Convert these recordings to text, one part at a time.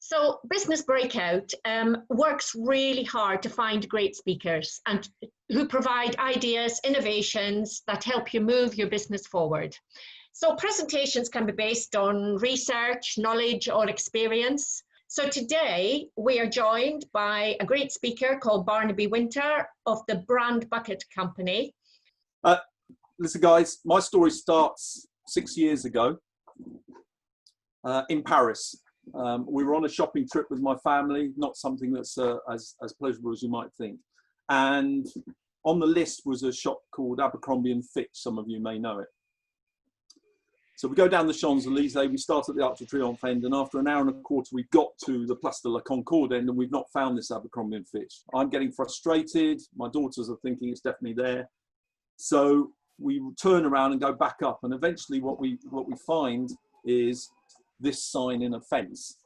So Business Breakout works really hard to find great speakers and who provide ideas, innovations that help you move your business forward. So presentations can be based on research, knowledge, or experience. So today we are joined by a great speaker called Barnaby Wynter of the Brand Bucket Company. Listen guys, my story starts 6 years ago in Paris. We were on a shopping trip with my family, not something that's as pleasurable as you might think. And on the list was a shop called Abercrombie & Fitch, some of you may know it. So we go down the Champs-Élysées, we start at the Arc de Triomphe end, and after an hour and a quarter, we got to the Place de la Concorde end, and we've not found this Abercrombie & Fitch. I'm getting frustrated. My daughters are thinking it's definitely there. So we turn around and go back up, and eventually what we find is this sign in a fence.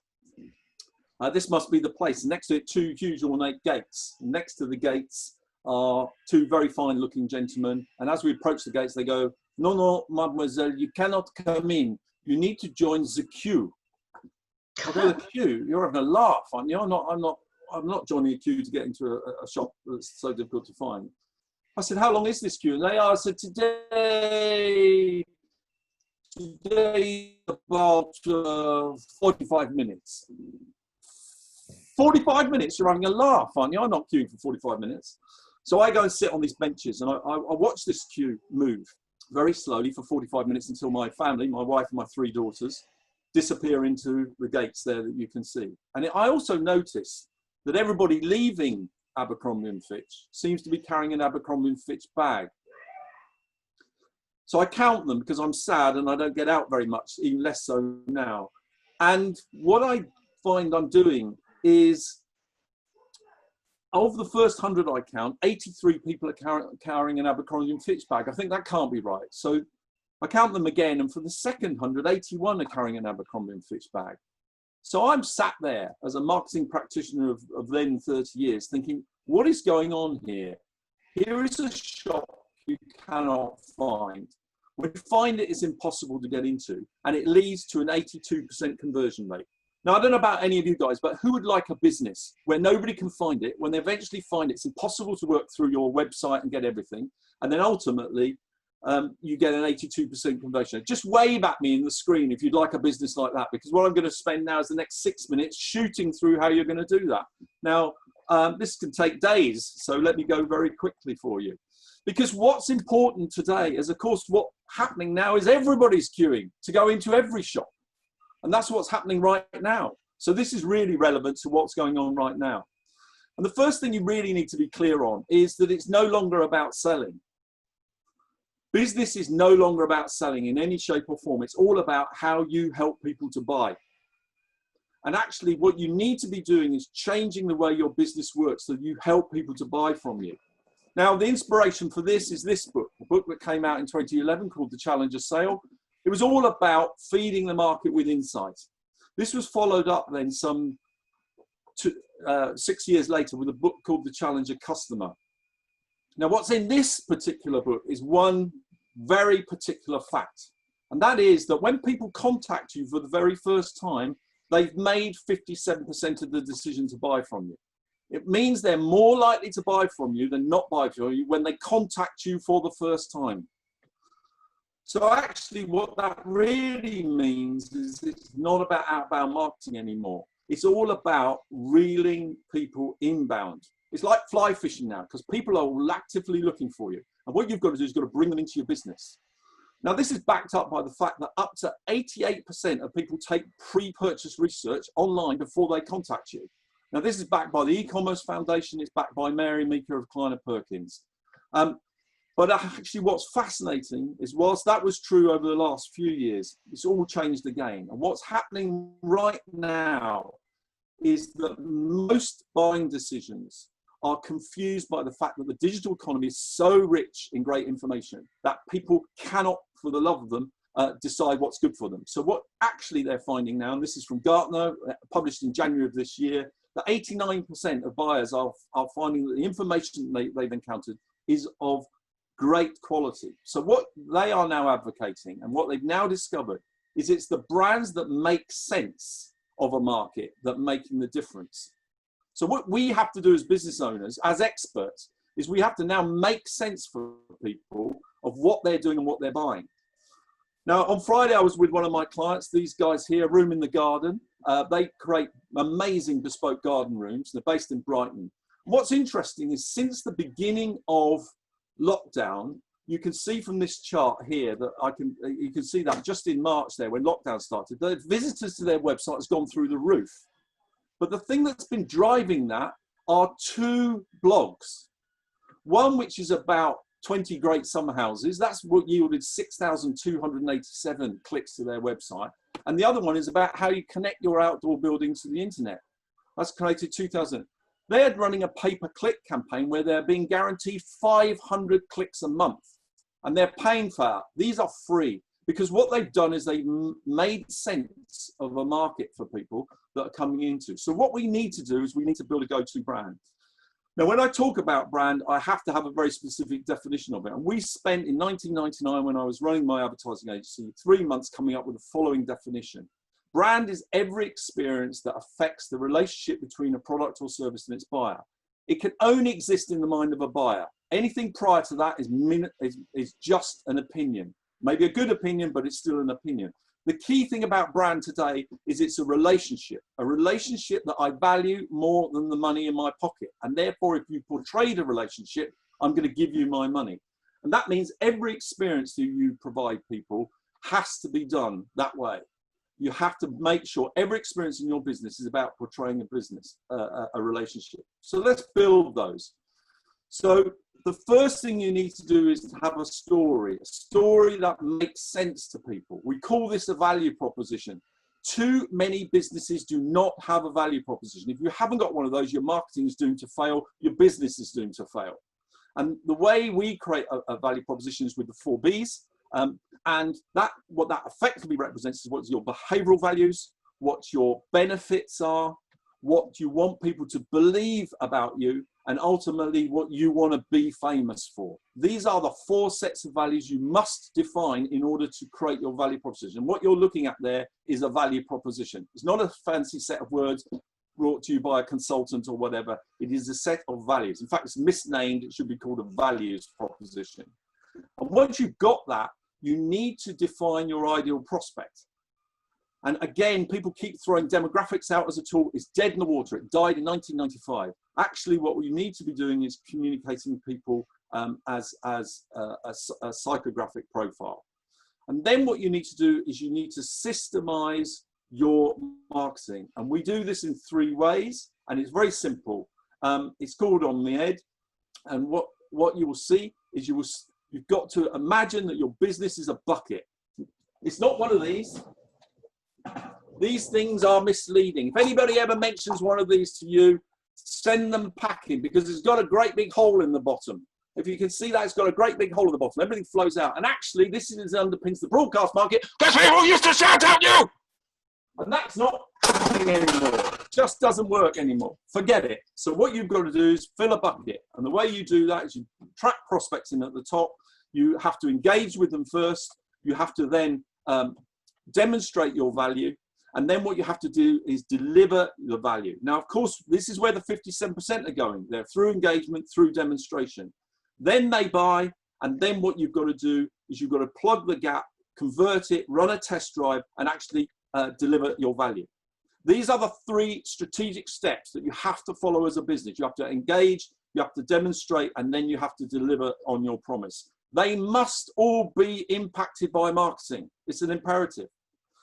This must be the place. Next to it, two huge ornate gates. Next to the gates are two very fine looking gentlemen. And as we approach the gates, they go, "No, no, mademoiselle, you cannot come in. You need to join the queue." I go, "The queue? You're having a laugh, aren't you? I'm not joining a queue to get into a shop that's so difficult to find." I said, "How long is this queue?" And they said, today about 45 minutes. 45 minutes? You're having a laugh, aren't you? I'm not queuing for 45 minutes. So I go and sit on these benches and I watch this queue move very slowly for 45 minutes until my family, my wife and my 3 daughters, disappear into the gates there that you can see. And I also notice that everybody leaving Abercrombie & Fitch seems to be carrying an Abercrombie & Fitch bag. So I count them because I'm sad and I don't get out very much, even less so now. And what I find I'm doing is, of the first 100 I count, 83 people are carrying an Abercrombie & Fitch bag. I think that can't be right. So I count them again, and for the second 100, 81 are carrying an Abercrombie & Fitch bag. So I'm sat there as a marketing practitioner of then 30 years thinking, what is going on here? Here is a shop you cannot find. When you find it, it's impossible to get into, and it leads to an 82% conversion rate. Now, I don't know about any of you guys, but who would like a business where nobody can find it? When they eventually find it, it's impossible to work through your website and get everything. And then ultimately, you get an 82% conversion rate. Just wave at me in the screen if you'd like a business like that, because what I'm going to spend now is the next 6 minutes shooting through how you're going to do that. Now, this can take days, so let me go very quickly for you. Because what's important today is, of course, what's happening now is everybody's queuing to go into every shop. And that's what's happening right now. So this is really relevant to what's going on right now. And the first thing you really need to be clear on is that it's no longer about selling. Business is no longer about selling in any shape or form. It's all about how you help people to buy. And actually what you need to be doing is changing the way your business works so you help people to buy from you. Now, the inspiration for this is this book, a book that came out in 2011 called The Challenger Sale. It was all about feeding the market with insight. This was followed up then 6 years later with a book called The Challenger Customer. Now, what's in this particular book is one very particular fact. And that is that when people contact you for the very first time, they've made 57% of the decision to buy from you. It means they're more likely to buy from you than not buy from you when they contact you for the first time. So actually what that really means is it's not about outbound marketing anymore. It's all about reeling people inbound. It's like fly fishing now, because people are all actively looking for you. And what you've got to do is you've got to bring them into your business. Now, this is backed up by the fact that up to 88% of people take pre-purchase research online before they contact you. Now, this is backed by the E-Commerce Foundation. It's backed by Mary Meeker of Kleiner Perkins. But actually what's fascinating is whilst that was true over the last few years, it's all changed again. And what's happening right now is that most buying decisions are confused by the fact that the digital economy is so rich in great information that people cannot, for the love of them, decide what's good for them. So what actually they're finding now, and this is from Gartner, published in January of this year, that 89% of buyers are finding that the information they've encountered is of great quality. So what they are now advocating and what they've now discovered is it's the brands that make sense of a market that are making the difference. So what we have to do as business owners, as experts, is we have to now make sense for people of what they're doing and what they're buying. Now, on Friday, I was with one of my clients, these guys here, Room in the Garden. They create amazing bespoke garden rooms. They're based in Brighton. What's interesting is since the beginning of lockdown, you can see from this chart here that you can see that just in March there when lockdown started, the visitors to their website has gone through the roof. But the thing that's been driving that are two blogs. One which is about 20 great summer houses. That's what yielded 6,287 clicks to their website. And the other one is about how you connect your outdoor buildings to the internet. That's created 2,000. They're running a pay-per-click campaign where they're being guaranteed 500 clicks a month. And they're paying for that. These are free because what they've done is they've made sense of a market for people that are coming into. So what we need to do is we need to build a go-to brand. Now, when I talk about brand, I have to have a very specific definition of it. And we spent in 1999, when I was running my advertising agency, 3 months coming up with the following definition. Brand is every experience that affects the relationship between a product or service and its buyer. It can only exist in the mind of a buyer. Anything prior to that is just an opinion. Maybe a good opinion, but it's still an opinion. The key thing about brand today is it's a relationship that I value more than the money in my pocket. And therefore, if you portray the relationship, I'm going to give you my money. And that means every experience that you provide people has to be done that way. You have to make sure every experience in your business is about portraying a business, a relationship. So let's build those. So the first thing you need to do is to have a story that makes sense to people. We call this a value proposition. Too many businesses do not have a value proposition. If you haven't got one of those, your marketing is doomed to fail, your business is doomed to fail. And the way we create a value proposition is with the 4 Bs. And what that effectively represents is what's your behavioral values, what your benefits are, what you want people to believe about you, and ultimately what you want to be famous for. These are the 4 sets of values you must define in order to create your value proposition. What you're looking at there is a value proposition. It's not a fancy set of words brought to you by a consultant or whatever. It is a set of values. In fact, it's misnamed. It should be called a values proposition. And once you've got that, you need to define your ideal prospect. And again, people keep throwing demographics out as a tool. It's dead in the water. It died in 1995. Actually, what we need to be doing is communicating people as a psychographic profile. And then what you need to do is you need to systemize your marketing. And we do this in 3 ways, and it's very simple. It's called On the Ed. And what you will see is you've got to imagine that your business is a bucket. It's not one of these. These things are misleading. If anybody ever mentions one of these to you, send them packing because it's got a great big hole in the bottom. If you can see that, it's got a great big hole in the bottom. Everything flows out. And actually, this underpins the broadcast market because people used to shout at you. And that's not happening anymore. It just doesn't work anymore. Forget it. So what you've got to do is fill a bucket. And the way you do that is you track prospects in at the top. You have to engage with them first. You have to then demonstrate your value. And then what you have to do is deliver the value. Now, of course, this is where the 57% are going. They're through engagement, through demonstration. Then they buy. And then what you've got to do is you've got to plug the gap, convert it, run a test drive, and actually deliver your value. These are the 3 strategic steps that you have to follow as a business. You have to engage, you have to demonstrate, and then you have to deliver on your promise. They must all be impacted by marketing. It's an imperative.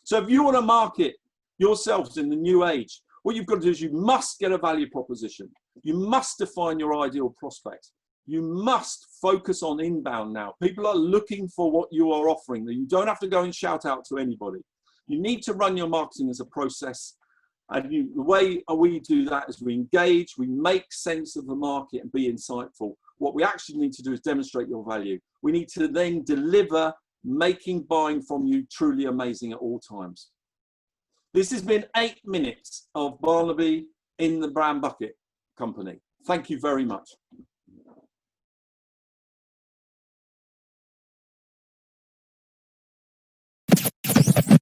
So if you want to market yourselves in the new age, what you've got to do is you must get a value proposition. You must define your ideal prospect. You must focus on inbound now. People are looking for what you are offering. You don't have to go and shout out to anybody. You need to run your marketing as a process. And the way we do that is we engage, we make sense of the market and be insightful. What we actually need to do is demonstrate your value. We need to then deliver, making buying from you truly amazing at all times. This has been 8 minutes of Barnaby in the Brown Bucket Company. Thank you very much.